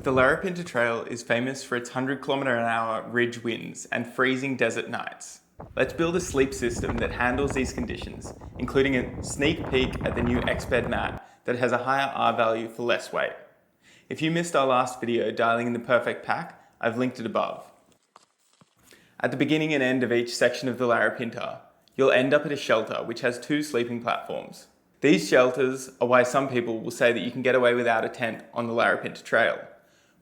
The Larapinta Trail is famous for its 100-kilometer-an-hour ridge winds and freezing desert nights. Let's build a sleep system that handles these conditions, including a sneak peek at the new X-Bed mat that has a higher R value for less weight. If you missed our last video dialing in the perfect pack, I've linked it above. At the beginning and end of each section of the Larapinta, you'll end up at a shelter which has 2 sleeping platforms. These shelters are why some people will say that you can get away without a tent on the Larapinta Trail.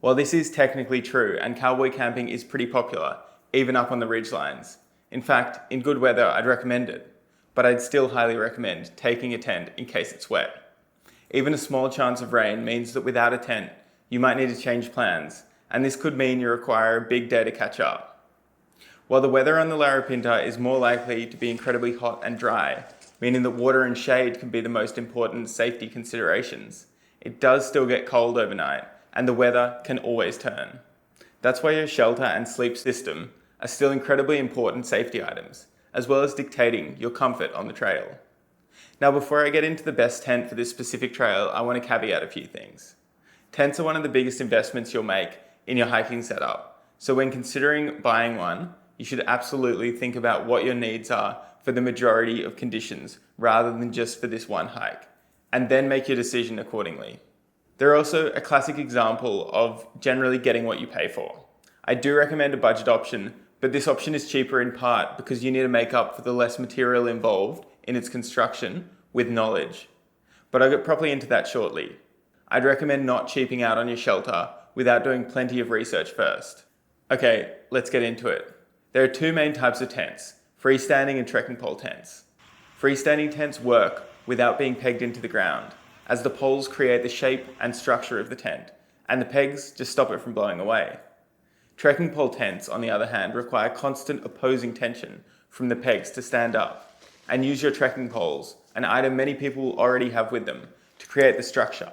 While this is technically true, and cowboy camping is pretty popular, even up on the ridgelines. In fact, in good weather, I'd recommend it, but I'd still highly recommend taking a tent in case it's wet. Even a small chance of rain means that without a tent, you might need to change plans, and this could mean you require a big day to catch up. While the weather on the Larapinta is more likely to be incredibly hot and dry, meaning that water and shade can be the most important safety considerations, it does still get cold overnight, and the weather can always turn. That's why your shelter and sleep system are still incredibly important safety items, as well as dictating your comfort on the trail. Now, before I get into the best tent for this specific trail, I want to caveat a few things. Tents are one of the biggest investments you'll make in your hiking setup, so when considering buying one, you should absolutely think about what your needs are for the majority of conditions rather than just for this one hike, and then make your decision accordingly. They're also a classic example of generally getting what you pay for. I do recommend a budget option, but this option is cheaper in part because you need to make up for the less material involved in its construction with knowledge. But I'll get properly into that shortly. I'd recommend not cheaping out on your shelter without doing plenty of research first. Okay, let's get into it. There are 2 main types of tents, freestanding and trekking pole tents. Freestanding tents work without being pegged into the ground, as the poles create the shape and structure of the tent, and the pegs just stop it from blowing away. Trekking pole tents, on the other hand, require constant opposing tension from the pegs to stand up, and use your trekking poles, an item many people already have with them, to create the structure.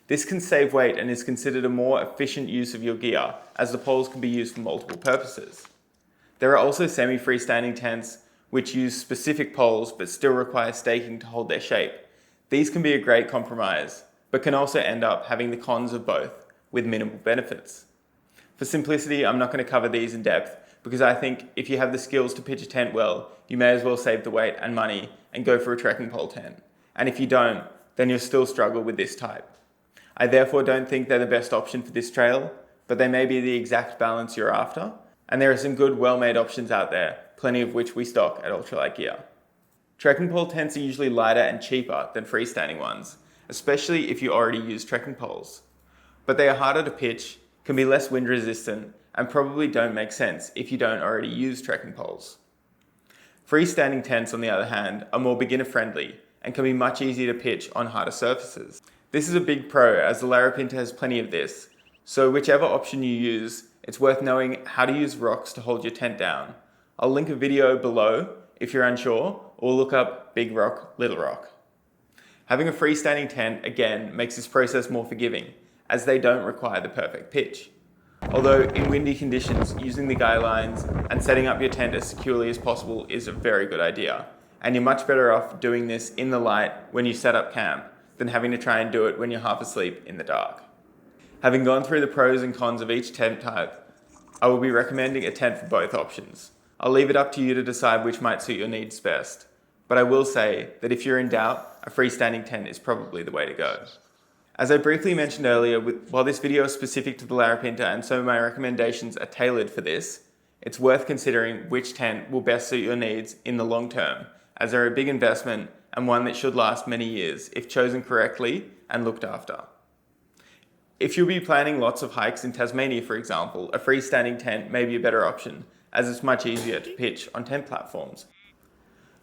This can save weight and is considered a more efficient use of your gear, as the poles can be used for multiple purposes. There are also semi-freestanding tents, which use specific poles but still require staking to hold their shape. These can be a great compromise, but can also end up having the cons of both, with minimal benefits. For simplicity, I'm not going to cover these in depth, because I think if you have the skills to pitch a tent well, you may as well save the weight and money and go for a trekking pole tent. And if you don't, then you'll still struggle with this type. I therefore don't think they're the best option for this trail, but they may be the exact balance you're after, and there are some good, well-made options out there, plenty of which we stock at Ultralight Gear. Trekking pole tents are usually lighter and cheaper than freestanding ones, especially if you already use trekking poles. But they are harder to pitch, can be less wind resistant, and probably don't make sense if you don't already use trekking poles. Freestanding tents, on the other hand, are more beginner friendly and can be much easier to pitch on harder surfaces. This is a big pro, as the Larapinta has plenty of this, so whichever option you use, it's worth knowing how to use rocks to hold your tent down. I'll link a video below if you're unsure, or look up Big Rock, Little Rock. Having a freestanding tent, again, makes this process more forgiving, as they don't require the perfect pitch. Although in windy conditions, using the guy lines and setting up your tent as securely as possible is a very good idea, and you're much better off doing this in the light when you set up camp than having to try and do it when you're half asleep in the dark. Having gone through the pros and cons of each tent type, I will be recommending a tent for both options. I'll leave it up to you to decide which might suit your needs best, but I will say that if you're in doubt, a freestanding tent is probably the way to go. As I briefly mentioned earlier, while this video is specific to the Larapinta and some of my recommendations are tailored for this, it's worth considering which tent will best suit your needs in the long term, as they're a big investment and one that should last many years if chosen correctly and looked after. If you'll be planning lots of hikes in Tasmania, for example, a freestanding tent may be a better option, as it's much easier to pitch on tent platforms.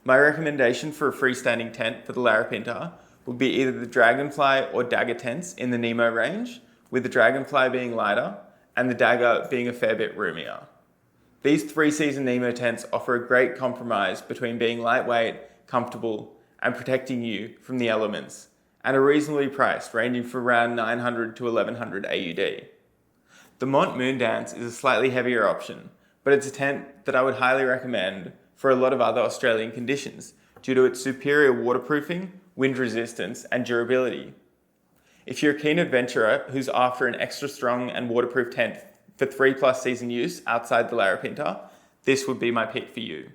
My recommendation for a freestanding tent for the Larapinta would be either the Dragonfly or Dagger tents in the Nemo range, with the Dragonfly being lighter and the Dagger being a fair bit roomier. These 3-season Nemo tents offer a great compromise between being lightweight, comfortable, and protecting you from the elements, and are reasonably priced, ranging from around 900 to 1100 AUD. The Mont Moondance is a slightly heavier option, but it's a tent that I would highly recommend for a lot of other Australian conditions due to its superior waterproofing, wind resistance, and durability. If you're a keen adventurer who's after an extra strong and waterproof tent for 3+ season use outside the Larapinta, this would be my pick for you.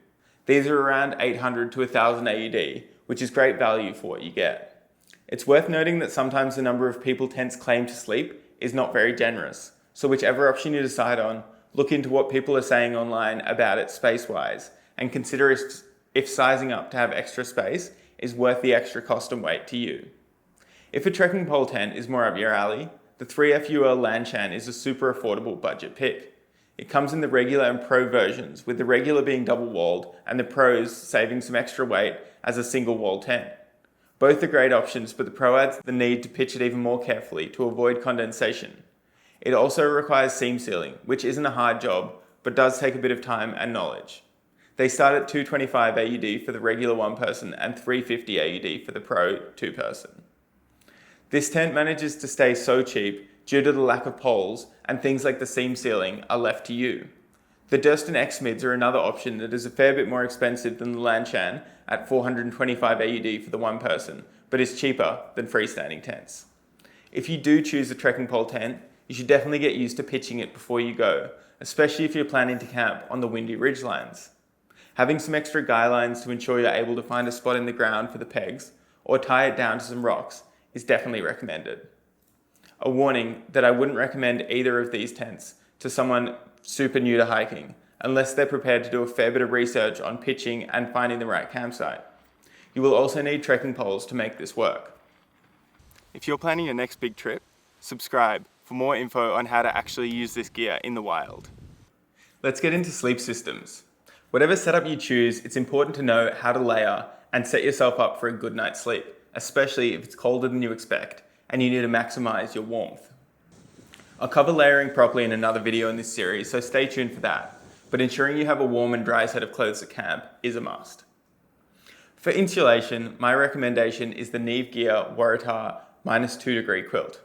These are around 800 to 1000 AUD, which is great value for what you get. It's worth noting that sometimes the number of people tents claim to sleep is not very generous, so whichever option you decide on, look into what people are saying online about it space-wise, and consider if sizing up to have extra space is worth the extra cost and weight to you. If a trekking pole tent is more up your alley, the 3FUL Lanshan is a super affordable budget pick. It comes in the regular and pro versions, with the regular being double-walled and the pros saving some extra weight as a single-wall tent. Both are great options, but the pro adds the need to pitch it even more carefully to avoid condensation. It also requires seam sealing, which isn't a hard job, but does take a bit of time and knowledge. They start at 225 AUD for the regular one person and 350 AUD for the pro 2-person. This tent manages to stay so cheap due to the lack of poles, and things like the seam sealing are left to you. The Durston X Mids are another option that is a fair bit more expensive than the Lanshan at 425 AUD for the one person, but is cheaper than freestanding tents. If you do choose a trekking pole tent, you should definitely get used to pitching it before you go, especially if you're planning to camp on the windy ridgelines. Having some extra guy lines to ensure you're able to find a spot in the ground for the pegs, or tie it down to some rocks, is definitely recommended. A warning that I wouldn't recommend either of these tents to someone super new to hiking, unless they're prepared to do a fair bit of research on pitching and finding the right campsite. You will also need trekking poles to make this work. If you're planning your next big trip, subscribe for more info on how to actually use this gear in the wild. Let's get into sleep systems. Whatever setup you choose, it's important to know how to layer and set yourself up for a good night's sleep, especially if it's colder than you expect and you need to maximize your warmth. I'll cover layering properly in another video in this series, so stay tuned for that, but ensuring you have a warm and dry set of clothes at camp is a must. For insulation, my recommendation is the Neve Gear Waratah -2 quilt.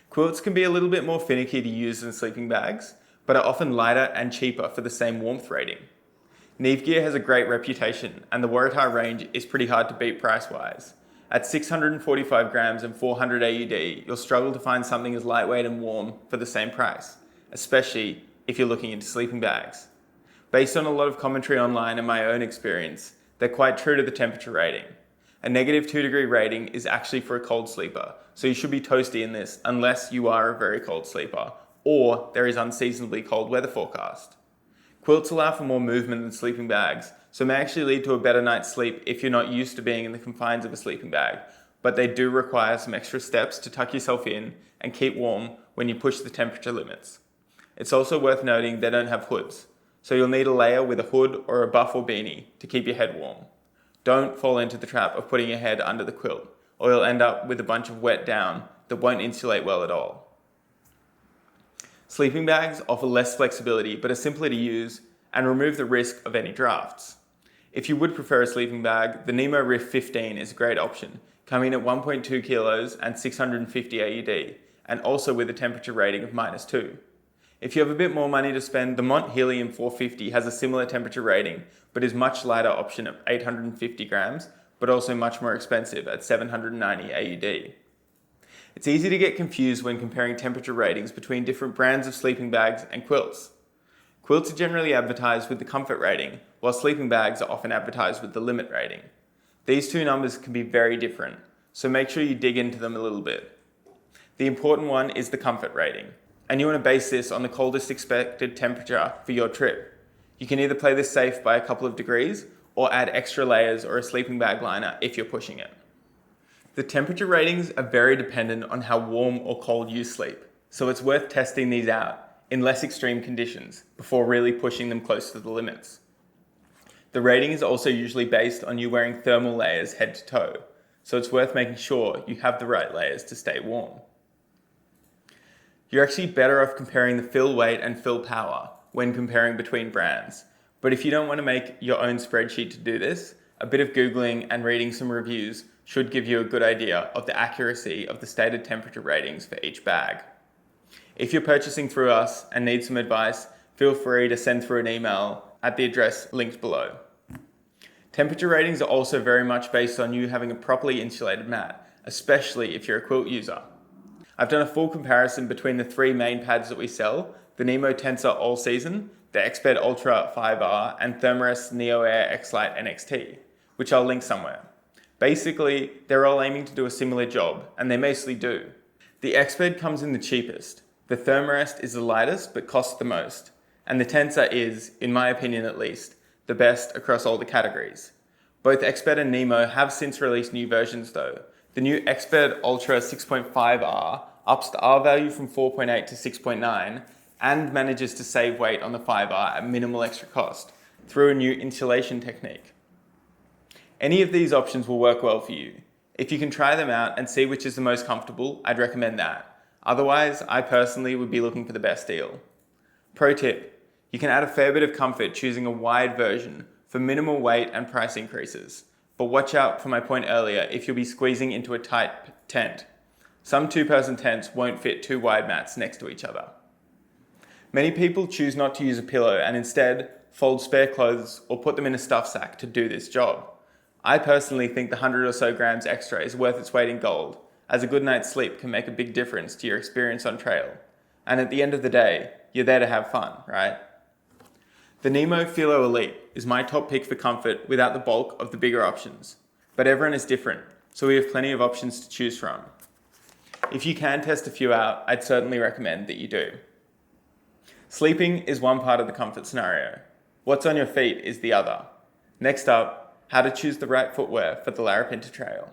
Quilts can be a little bit more finicky to use than sleeping bags, but are often lighter and cheaper for the same warmth rating. Neve Gear has a great reputation, and the Waratah range is pretty hard to beat price-wise. At 645 grams and 400 AUD, you'll struggle to find something as lightweight and warm for the same price, especially if you're looking into sleeping bags. Based on a lot of commentary online and my own experience, they're quite true to the temperature rating. A -2 rating is actually for a cold sleeper, so you should be toasty in this unless you are a very cold sleeper, or there is unseasonably cold weather forecast. Quilts allow for more movement than sleeping bags, so may actually lead to a better night's sleep if you're not used to being in the confines of a sleeping bag, but they do require some extra steps to tuck yourself in and keep warm when you push the temperature limits. It's also worth noting they don't have hoods, so you'll need a layer with a hood or a buff or beanie to keep your head warm. Don't fall into the trap of putting your head under the quilt, or you'll end up with a bunch of wet down that won't insulate well at all. Sleeping bags offer less flexibility but are simpler to use and remove the risk of any drafts. If you would prefer a sleeping bag, the Nemo Riff 15 is a great option, coming at 1.2 kilos and 650 AUD, and also with a temperature rating of -2. If you have a bit more money to spend, the Mont Helium 450 has a similar temperature rating, but is much lighter option at 850 grams, but also much more expensive at 790 AUD. It's easy to get confused when comparing temperature ratings between different brands of sleeping bags and quilts. Quilts are generally advertised with the comfort rating, while sleeping bags are often advertised with the limit rating. These two numbers can be very different, so make sure you dig into them a little bit. The important one is the comfort rating, and you want to base this on the coldest expected temperature for your trip. You can either play this safe by a couple of degrees, or add extra layers or a sleeping bag liner if you're pushing it. The temperature ratings are very dependent on how warm or cold you sleep, so it's worth testing these out in less extreme conditions before really pushing them close to the limits. The rating is also usually based on you wearing thermal layers head to toe, so it's worth making sure you have the right layers to stay warm. You're actually better off comparing the fill weight and fill power when comparing between brands, but if you don't want to make your own spreadsheet to do this, a bit of Googling and reading some reviews should give you a good idea of the accuracy of the stated temperature ratings for each bag. If you're purchasing through us and need some advice, feel free to send through an email at the address linked below. Temperature ratings are also very much based on you having a properly insulated mat, especially if you're a quilt user. I've done a full comparison between the three main pads that we sell, the Nemo Tensor All Season, the Xped Ultra 5R, and Thermarest Neo Air X-Lite NXT, which I'll link somewhere. Basically, they're all aiming to do a similar job, and they mostly do. The Xped comes in the cheapest, the Thermarest is the lightest but costs the most, and the Tensor is, in my opinion at least, the best across all the categories. Both Xped and Nemo have since released new versions though. The new Xped Ultra 6.5R ups the R value from 4.8 to 6.9 and manages to save weight on the 5R at minimal extra cost through a new insulation technique. Any of these options will work well for you. If you can try them out and see which is the most comfortable, I'd recommend that. Otherwise, I personally would be looking for the best deal. Pro tip, you can add a fair bit of comfort choosing a wide version for minimal weight and price increases. But watch out for my point earlier if you'll be squeezing into a tight tent. Some two-person tents won't fit two wide mats next to each other. Many people choose not to use a pillow and instead fold spare clothes or put them in a stuff sack to do this job. I personally think the 100 or so grams extra is worth its weight in gold, as a good night's sleep can make a big difference to your experience on trail. And at the end of the day, you're there to have fun, right? The Nemo Philo Elite is my top pick for comfort without the bulk of the bigger options. But everyone is different, so we have plenty of options to choose from. If you can test a few out, I'd certainly recommend that you do. Sleeping is one part of the comfort scenario. What's on your feet is the other. Next up, how to choose the right footwear for the Larapinta Trail.